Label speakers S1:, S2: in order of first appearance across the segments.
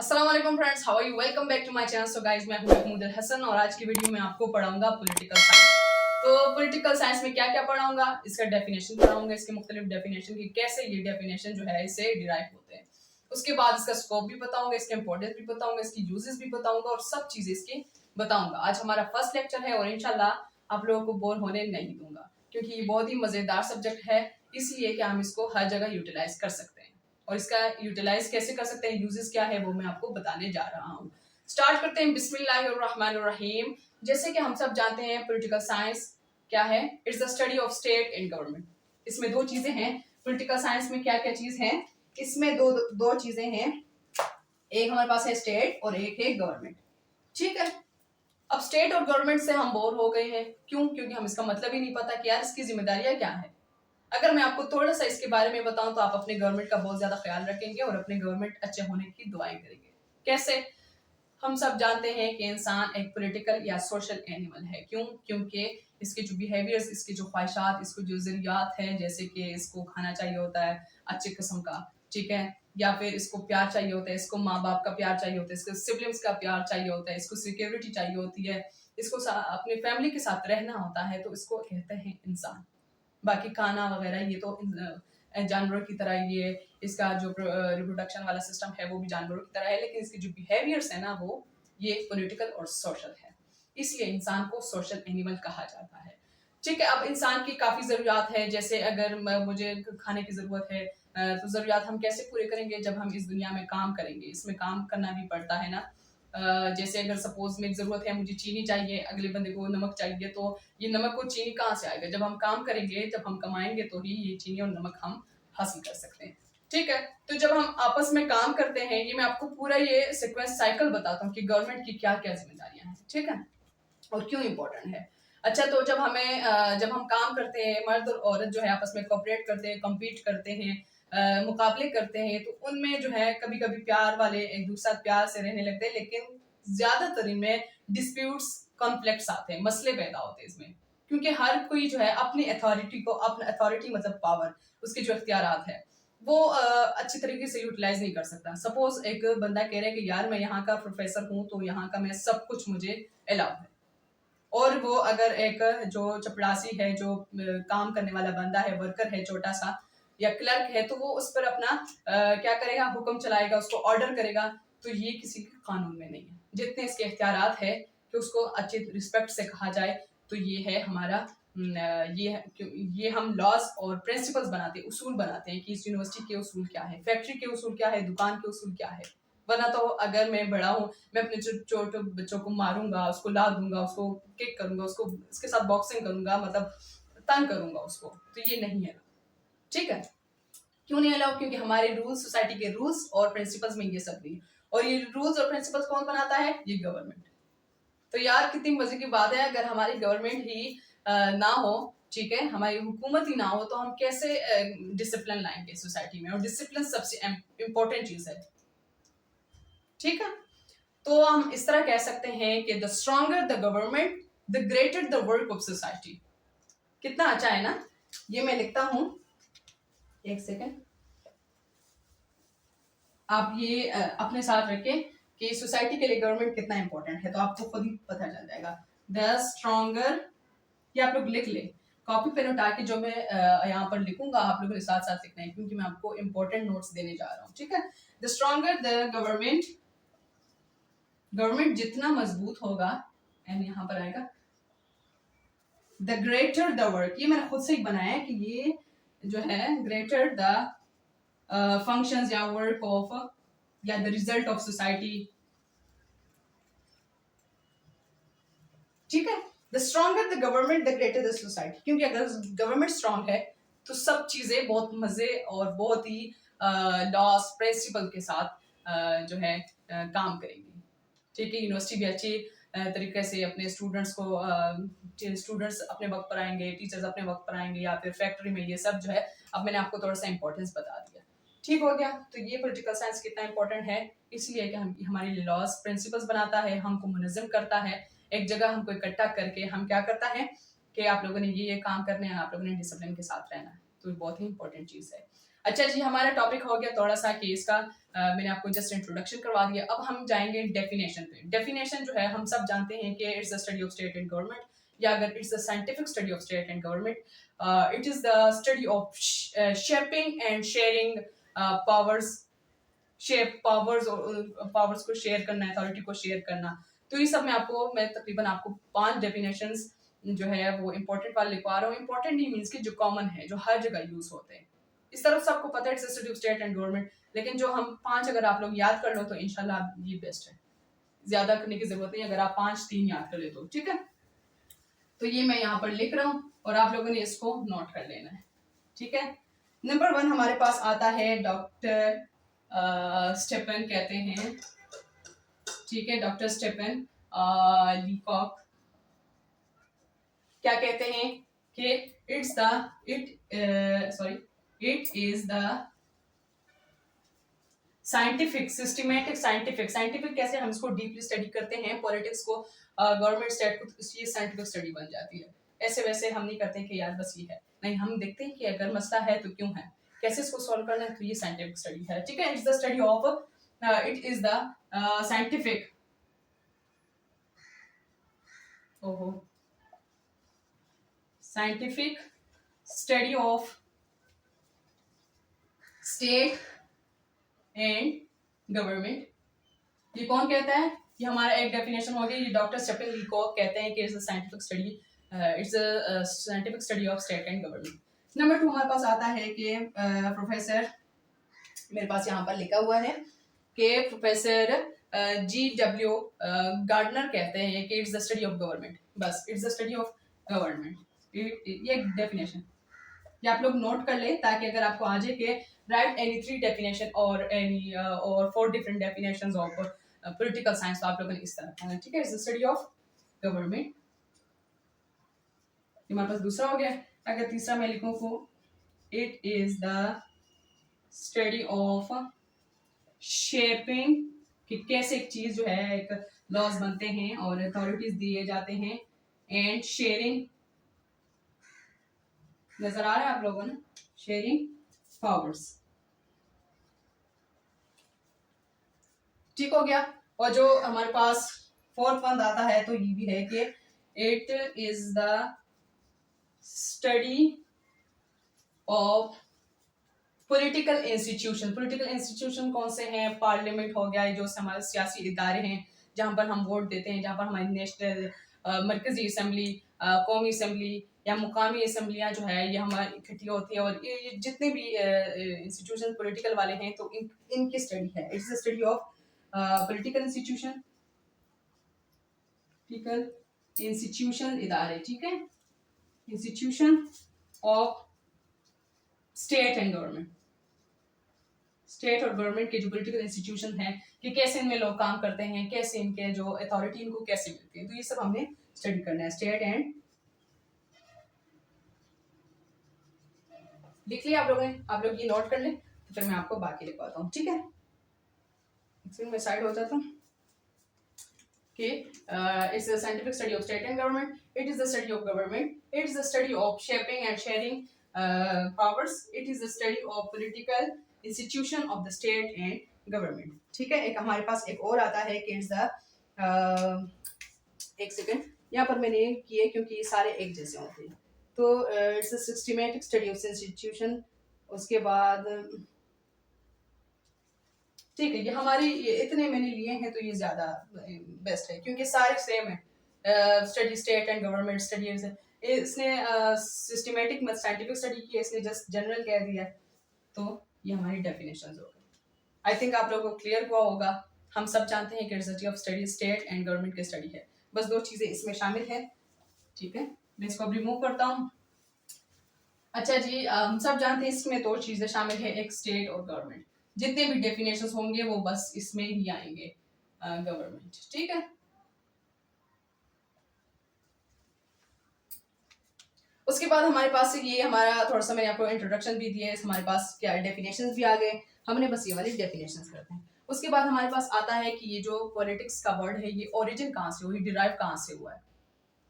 S1: अस्सलाम वालेकुम friends, how are you? Welcome back to my channel. So guys, मैं हूं महमूद अल हसन और आज की वीडियो में आपको पढ़ाऊंगा पॉलिटिकल साइंस। तो पॉलिटिकल साइंस में क्या क्या पढ़ाऊंगा, इसका डेफिनेशन पढ़ाऊंगा, इसके मुख्तलिफ डेफिनेशन की कैसे ये डेफिनेशन जो है इसे डिराइव होते हैं। उसके बाद इसका स्कोप भी बताऊंगा, इसके इंपॉर्टेंस भी बताऊंगा, इसकी यूजेस भी बताऊंगा और सब चीजें इसकी बताऊंगा। आज हमारा फर्स्ट लेक्चर है और इंशाल्लाह आप लोगों को बोर होने नहीं दूंगा क्योंकि ये बहुत ही मजेदार सब्जेक्ट है, इसलिए कि हम इसको हर जगह यूटिलाइज कर सकते हैं। और इसका यूटिलाइज कैसे कर सकते हैं, यूजेस क्या है, वो मैं आपको बताने जा रहा हूँ। स्टार्ट करते हैं बिस्मिल्लाहिर्रहमानिर्रहीम। जैसे कि हम सब जानते हैं पॉलिटिकल साइंस क्या है, it's the study of state and government. इसमें दो चीजें हैं। पॉलिटिकल साइंस में क्या क्या चीज है, इसमें दो दो चीजें हैं। एक हमारे पास है स्टेट और एक है गवर्नमेंट। ठीक है, अब स्टेट और गवर्नमेंट से हम बोर हो गए हैं। क्यों? क्योंकि हम इसका मतलब ही नहीं पता कि यार इसकी जिम्मेदारियां क्या है। अगर मैं आपको थोड़ा सा इसके बारे में बताऊं तो आप अपने गवर्नमेंट का बहुत ज्यादा ख्याल रखेंगे और अपने गवर्नमेंट अच्छे होने की दुआएं करेंगे। कैसे? हम सब जानते हैं कि इंसान एक पॉलिटिकल या सोशल एनिमल है। क्यों? क्योंकि इसके जो बिहेवियर्स, इसकी जो ख्वाहिशात, इसको जो जरूरियात है, जैसे कि इसको खाना चाहिए होता है अच्छे किस्म का, ठीक है, या फिर इसको प्यार चाहिए होता है, इसको माँ बाप का प्यार चाहिए होता है, इसको सिबलिंग्स का प्यार चाहिए होता है, इसको सिक्योरिटी चाहिए होती है, इसको अपने फैमिली के साथ रहना होता है, तो इसको कहते हैं इंसान। बाकी खाना वगैरह ये तो जानवरों की तरह, ये इसका जो रिप्रोडक्शन वाला सिस्टम है वो भी जानवरों की तरह है, लेकिन इसके जो बिहेवियर्स है ना वो ये पॉलिटिकल और सोशल है। इसलिए इंसान को सोशल एनिमल कहा जाता है। ठीक है, अब इंसान की काफी जरूरियात है। जैसे अगर मुझे खाने की जरूरत है, तो जरूरियात हम कैसे पूरे करेंगे? जब हम इस दुनिया में काम करेंगे, इसमें काम करना भी पड़ता है ना। जैसे अगर सपोज मेरी जरूरत है, मुझे चीनी चाहिए, अगले बंदे को नमक चाहिए, तो ये नमक और चीनी कहाँ से आएगा? जब हम काम करेंगे, जब हम कमाएंगे तो ही ये चीनी और नमक हम हासिल कर सकते हैं। ठीक है, तो जब हम आपस में काम करते हैं, ये मैं आपको पूरा ये सीक्वेंस साइकिल बताता हूँ कि गवर्नमेंट की क्या क्या जिम्मेदारियां हैं, ठीक है, और क्यों इंपॉर्टेंट है। अच्छा, तो जब हम काम करते हैं, मर्द और औरत जो है आपस में कोऑपरेट करते हैं, कम्पीट करते हैं, मुकाबले करते हैं, तो उनमें जो है कभी कभी प्यार वाले एक दूसरे साथ प्यार से रहने लगते हैं, लेकिन ज्यादातर इनमें डिस्प्यूट्स, कॉन्फ्लिक्ट्स आते हैं, मसले पैदा होते हैं इसमें। क्योंकि हर कोई जो है अपनी अथॉरिटी को, अपना अथॉरिटी मतलब पावर, उसके जो इख्तियारात है वो अच्छी तरीके से यूटिलाइज नहीं कर सकता। सपोज एक बंदा कह रहा है कि यार मैं यहाँ का प्रोफेसर हूँ, तो यहाँ का मैं सब कुछ मुझे अलाउ है, और वो अगर एक जो चपड़ासी है, जो काम करने वाला बंदा है, वर्कर है छोटा सा या क्लर्क है, तो वो उस पर अपना क्या करेगा, हुक्म चलाएगा, उसको ऑर्डर करेगा। तो ये किसी के कानून में नहीं है। जितने इसके इख्तियारात है कि उसको अच्छी रिस्पेक्ट से कहा जाए, तो ये है हमारा ये हम लॉज और प्रिंसिपल्स बनाते हैं, उसूल बनाते हैं कि इस यूनिवर्सिटी के उसूल क्या है, फैक्ट्री के उसूल क्या है, दुकान के उसूल क्या है। वरना तो अगर मैं बड़ा हूँ, मैं अपने छोटे बच्चों को मारूंगा, उसको ला दूंगा, उसको किक करूंगा, उसको उसके साथ बॉक्सिंग करूंगा, मतलब तंग करूंगा उसको, तो ये नहीं है। ठीक है, क्यों नहीं अलाउ? क्योंकि हमारे रूल्स, सोसाइटी के रूल्स और प्रिंसिपल्स में ये सब नहीं है। और ये रूल्स और प्रिंसिपल्स कौन बनाता है? ये गवर्नमेंट। तो यार कितनी मजे की बात है, अगर हमारी गवर्नमेंट ही ना हो, ठीक है, हमारी हुकूमत ही ना हो, तो हम कैसे डिसिप्लिन लाएंगे सोसाइटी में? और डिसिप्लिन सबसे इंपॉर्टेंट चीज है। ठीक है, तो हम इस तरह कह सकते हैं कि the stronger the government, the greater the work of society. कितना अच्छा है ना? ये मैं लिखता हूं, एक सेकेंड, आप ये अपने साथ रखें कि सोसाइटी के लिए गवर्नमेंट कितना इंपॉर्टेंट है, तो आपको खुद ही पता चल जाएगा। द स्ट्रॉन्गर, ये आप लोग लिख ले, कॉपी पेन उठा के जो मैं यहाँ पर लिखूंगा आप लोगों ने साथ साथ लिखना है, क्योंकि मैं आपको इंपॉर्टेंट नोट्स देने जा रहा हूँ। ठीक है, the stronger the government, government जितना मजबूत होगा, एंड यहाँ पर आएगा द ग्रेटर द वर्क, ये मैंने खुद से ही बनाया है कि ये जो है ग्रेटर द फंक्शंस या वर्क ऑफ या द रिजल्ट ऑफ सोसाइटी। ठीक है, the stronger the government the greater the society, क्योंकि अगर गवर्नमेंट स्ट्रांग है तो सब चीजें बहुत मजे और बहुत ही लॉस प्रिंसिपल के साथ जो है काम करेंगी। ठीक है, यूनिवर्सिटी भी अच्छी तरीके से अपने स्टूडेंट्स को, स्टूडेंट्स अपने वक्त पर आएंगे, टीचर्स अपने वक्त पर आएंगे, या फिर फैक्ट्री में, ये सब जो है अब मैंने आपको थोड़ा सा इंपॉर्टेंस बता दिया। ठीक हो गया? तो ये पॉलिटिकल साइंस कितना इंपॉर्टेंट है, इसलिए कि हम हमारे लिए लॉज प्रिंसिपल्स बनाता है, हमको मुनज़्ज़म करता है, एक जगह हमको इकट्ठा करके हम क्या करता है कि आप लोगों ने ये काम करने हैं, आप लोगों ने डिसिप्लिन के साथ रहना है। तो ये बहुत ही इंपॉर्टेंट चीज है। अच्छा जी, हमारा टॉपिक हो गया थोड़ा सा कि इसका मैंने आपको जस्ट इंट्रोडक्शन करवा दिया। अब हम जाएंगे डेफिनेशन पे। डेफिनेशन जो है हम सब जानते हैं कि it's the study of state and government, या अगर it's the scientific study of state and government, it is the study of shaping and sharing powers, shape powers और पावर्स को शेयर करना, अथॉरिटी को शेयर करना। तो ये सब मैं तकरीबन आपको 5 डेफिनेशंस जो है वो इंपॉर्टेंट वाले लिखवा रहा हूँ। इंपॉर्टेंट ही मीन्स कि जो कॉमन है, जो हर जगह यूज होते हैं। इस तरफ सबको पता है it's study of state and government, लेकिन जो हम 5 अगर आप लोग याद कर लो तो इंशाल्लाह ये बेस्ट है। ज्यादा करने की जरूरत नहीं, अगर आप 5-3 याद कर ले तो ठीक है। तो ये मैं यहाँ पर लिख रहा हूँ और आप लोगों ने इसको नोट कर लेना है, ठीक है। नंबर 1 हमारे पास आता है डॉक्टर स्टेफन कहते हैं, ठीक है, डॉक्टर स्टेफन लीकॉक क्या कहते हैं कि it is the scientific systematic scientific कैसे हम इसको डीपली स्टडी करते हैं पॉलिटिक्स को, गवर्नमेंट स्टेट को, ये साइंटिफिक स्टडी बन जाती है। ऐसे वैसे हम नहीं करते कि यार बस ये है, नहीं, हम देखते हैं कि अगर मसला है तो क्यों है, कैसे इसको सॉल्व करना है, तो ये साइंटिफिक स्टडी है, ठीक है। It's the study of it is the scientific scientific study of state and government. ये कौन कहता है? ये हमारा एक डेफिनेशन हो गया। ये डॉक्टर स्टेफन लीकॉक कहते हैं कि it's a scientific study, it's a scientific study of state and government. Number 2 हमारे पास आता है कि प्रोफेसर, मेरे पास यहाँ पर लिखा हुआ है कि प्रोफेसर G.W. गार्डनर कहते हैं कि it's the study of government. बस, it's the study of government, ये डेफिनेशन ये आप लोग नोट कर ले, ताकि अगर आपको आ जाए कि राइट एनी 3 डेफिनेशन और एनी और 4 different definitions of political science, तो आप लोगों ने इस तरह करना, ठीक है। It's the study of government. हमारे पास दूसरा हो गया। अगर तीसरा मैं लिखूं को it is the study of shaping, कि कैसे एक चीज जो है, एक लॉज बनते हैं और अथॉरिटीज दिए जाते हैं, एंड शेयरिंग, नजर आ रहा है आप लोगों ने, शेयरिंग पावर्स, ठीक हो गया। और जो हमारे पास 4th वन आता है तो ये भी है कि it is the study of political institution. Political institution कौन से हैं? पार्लियामेंट हो गया, जो हमारे सियासी इदारे हैं जहां पर हम वोट देते हैं, जहां पर हमारी नेशनल मरकजी असेंबली, कौमी असेंबली या मुकामी असेंबलियां जो है ये हमारी इकट्ठी होती है, और ये जितने भी इंस्टीट्यूशन पॉलिटिकल वाले हैं तो इनकी स्टडी है। It's the study of political institution, political institution इदारे, ठीक है, institution of state and government. State और गवर्नमेंट के जो पॉलिटिकल इंस्टीट्यूशन है कि कैसे इनमें लोग काम करते हैं, कैसे इनके जो अथॉरिटी इनको कैसे मिलती है, तो ये सब हमने स्टडी करना है। स्टेट एंड, लिख लिया आप लोगों ने? आप लोग ये नोट कर लें, तो फिर मैं आपको बाकी लिखवाता हूँ, ठीक है। मैं साइड हो जाता हूँ कि it's the scientific study of state and government, it is the study of government, it is the study of shaping and sharing powers, it is the study of political institution of the state and government, ठीक है। एक हमारे पास एक और आता है कि it's the एक सेकेंड, यहाँ पर मैंने किए क्योंकि ये सारे एक जैसे होते हैं, तो it's a systematic study of institution. उसके बाद ठीक है, ये हमारी ये इतने मैंने लिए हैं तो ये ज्यादा बेस्ट है, क्योंकि सारे सेम है। Steady state and government studies है, इसने सिस्टमैटिक मत साइंटिफिक स्टडी की, इसने जस्ट जनरल कह दिया, तो ये हमारी डेफिनेशंस हो गई। आई थिंक आप लोगों को क्लियर हुआ होगा। हम सब जानते हैं कि research of steady state and government की स्टडी है, बस 2 चीजें इसमें शामिल है, ठीक है। मैं इसको अब रिमूव करता हूँ। अच्छा जी, हम सब जानते हैं इसमें 2 चीजें शामिल है, एक स्टेट और गवर्नमेंट। जितने भी डेफिनेशंस होंगे वो बस इसमें ही आएंगे, गवर्नमेंट, ठीक है। उसके बाद हमारे पास ये हमारा थोड़ा सा मैंने आपको इंट्रोडक्शन भी दिया है, हमारे पास क्या डेफिनेशंस भी आ गए, हमने बस ये वाली डेफिनेशंस करते हैं। उसके बाद हमारे पास आता है कि ये जो पॉलिटिक्स का वर्ड है ये ओरिजिन कहाँ से हुई, डिराइव कहाँ से हुआ है।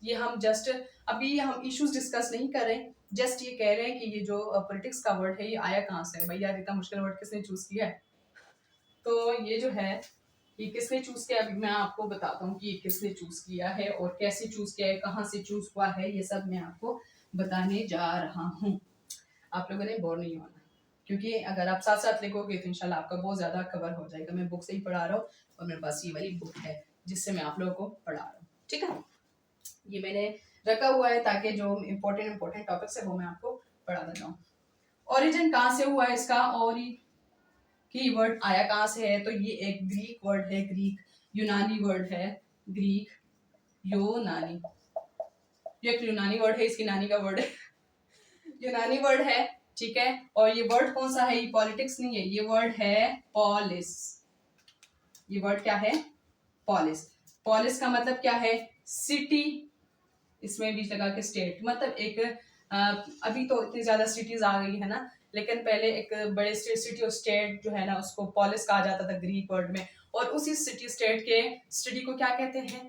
S1: ये हम जस्ट अभी हम इश्यूज डिस्कस नहीं कर रहे, जस्ट ये कह रहे हैं कि ये जो पॉलिटिक्स का वर्ड है ये आया कहाँ से है। भाई यार इतना मुश्किल वर्ड किसने चूज किया है। तो ये जो है ये किसने चूज किया, अभी मैं आपको बताता हूँ कि ये किसने चूज किया है और कैसे चूज किया है, कहाँ से चूज हुआ है, ये सब मैं आपको बताने जा रहा हूँ। आप लोगों ने बोर नहीं होना, क्योंकि अगर आप साथ साथ लिखोगे तो इंशाल्लाह आपका बहुत ज्यादा कवर हो जाएगा। मैं बुक से ही पढ़ा रहा हूँ और मेरे पास ये वाली बुक है जिससे मैं आप लोगों को पढ़ा रहा हूँ। ठीक है, ये मैंने रखा हुआ है ताकि जो इम्पोर्टेंट टॉपिक्स है वो मैं आपको पढ़ा देता हूँ। ओरिजिन कहाँ से हुआ है इसका, और की वर्ड आया कहाँ से है, तो ये एक ग्रीक वर्ड है, ग्रीक यूनानी वर्ड है, ग्रीक यूनानी, ये एक यूनानी वर्ड है, इसकी नानी का वर्ड है यूनानी वर्ड है। ठीक है, और ये वर्ड कौन सा है, ये पॉलिटिक्स नहीं है, ये वर्ड है पॉलिस। ये वर्ड क्या है, पॉलिस। पॉलिस का मतलब क्या है, सिटी, इसमें बीच लगा के स्टेट, मतलब एक अभी तो इतनी ज्यादा सिटीज आ गई है ना, लेकिन पहले एक बड़े सिटी और स्टेट जो है ना उसको पॉलिस कहा जाता था ग्रीक वर्ड में। और उसी सिटी स्टेट के स्टडी को क्या कहते हैं,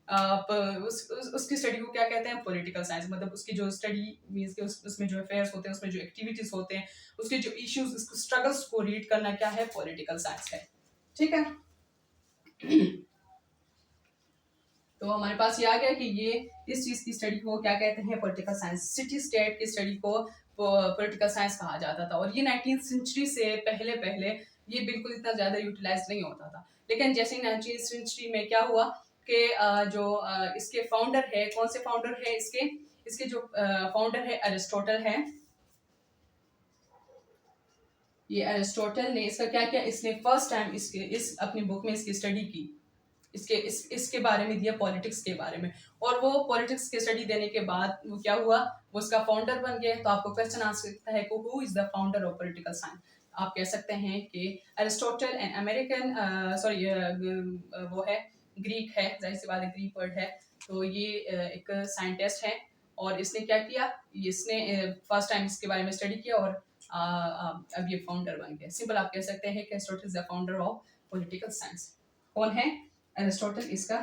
S1: उसकी स्टडी को क्या कहते हैं, पॉलिटिकल साइंस। मतलब उसकी जो स्टडी मींस के उसमें जो अफेयर्स होते हैं, उसमें जो एक्टिविटीज होते हैं, उसके जो इश्यूज, स्ट्रगल्स को रीड करना क्या है, पॉलिटिकल साइंस है। ठीक है तो हमारे पास ये आ गया कि ये इस चीज की स्टडी को क्या कहते हैं, पॉलिटिकल साइंस। सिटी स्टेट की स्टडी को पॉलिटिकल साइंस कहा जाता था। और ये 19th सेंचुरी से पहले पहले ये बिल्कुल इतना ज्यादा यूटिलाइज नहीं होता था। लेकिन जैसे 19th सेंचुरी में क्या हुआ कि जो इसके फाउंडर है, कौन से फाउंडर है इसके जो फाउंडर है अरिस्टोटल है। ये अरिस्टोटल ने इसका क्या किया, इसने फर्स्ट टाइम इस अपनी बुक में इसकी स्टडी की, इसके बारे में दिया, पॉलिटिक्स के बारे में। और वो पॉलिटिक्स की स्टडी देने के बाद वो क्या हुआ, वो उसका फाउंडर बन गया। तो आपको क्वेश्चन आ सकता है कि who is the founder of political science. आप कह सकते हैं कि अरिस्टोटल एन अमेरिकन, सॉरी वो है ग्रीक है, जाहिर सी बात है ग्रीक वर्ड है। तो ये एक साइंटिस्ट है और इसने क्या किया, इसने फर्स्ट टाइम इसके बारे में स्टडी किया और अब ये फाउंडर बन गया। सिंपल आप कह सकते हैं कि Aristotle is the founder of political science. कौन है, अरिस्टोटल इसका